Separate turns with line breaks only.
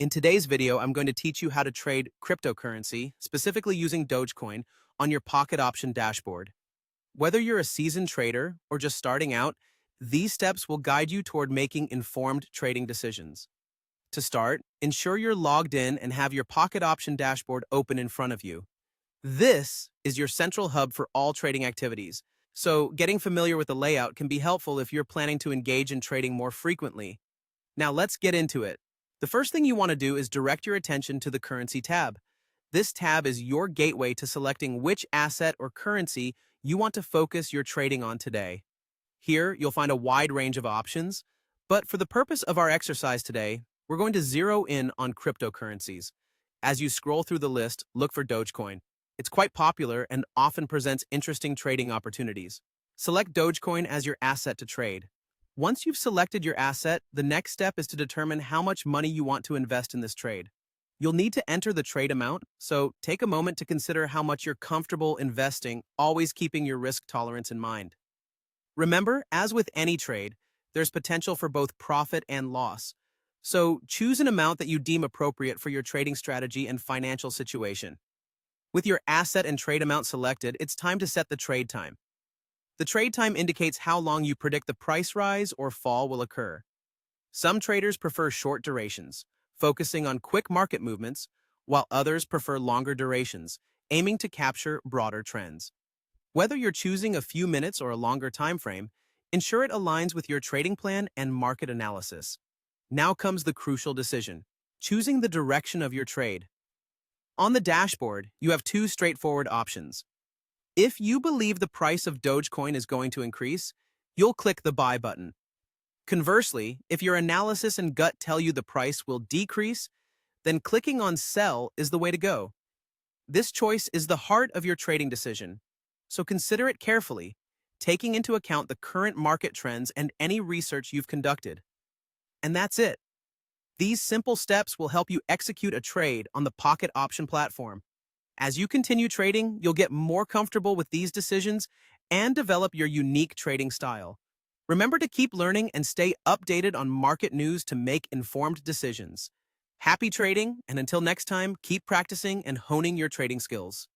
In today's video, I'm going to teach you how to trade cryptocurrency, specifically using Dogecoin, on your pocket option dashboard. Whether you're a seasoned trader or just starting out, these steps will guide you toward making informed trading decisions. To start, ensure you're logged in and have your pocket option dashboard open in front of you. This is your central hub for all trading activities, so getting familiar with the layout can be helpful if you're planning to engage in trading more frequently. Now let's get into it. The first thing you want to do is direct your attention to the Currency tab. This tab is your gateway to selecting which asset or currency you want to focus your trading on today. Here, you'll find a wide range of options, but for the purpose of our exercise today, we're going to zero in on cryptocurrencies. As you scroll through the list, look for Dogecoin. It's quite popular and often presents interesting trading opportunities. Select Dogecoin as your asset to trade. Once you've selected your asset, the next step is to determine how much money you want to invest in this trade. You'll need to enter the trade amount, so take a moment to consider how much you're comfortable investing, always keeping your risk tolerance in mind. Remember, as with any trade, there's potential for both profit and loss. So choose an amount that you deem appropriate for your trading strategy and financial situation. With your asset and trade amount selected, it's time to set the trade time. The trade time indicates how long you predict the price rise or fall will occur. Some traders prefer short durations, focusing on quick market movements, while others prefer longer durations, aiming to capture broader trends. Whether you're choosing a few minutes or a longer time frame, ensure it aligns with your trading plan and market analysis. Now comes the crucial decision: choosing the direction of your trade. On the dashboard, you have two straightforward options. If you believe the price of Dogecoin is going to increase, you'll click the Buy button. Conversely, if your analysis and gut tell you the price will decrease, then clicking on Sell is the way to go. This choice is the heart of your trading decision, so consider it carefully, taking into account the current market trends and any research you've conducted. And that's it. These simple steps will help you execute a trade on the Pocket Option platform. As you continue trading, you'll get more comfortable with these decisions and develop your unique trading style. Remember to keep learning and stay updated on market news to make informed decisions. Happy trading, and until next time, keep practicing and honing your trading skills.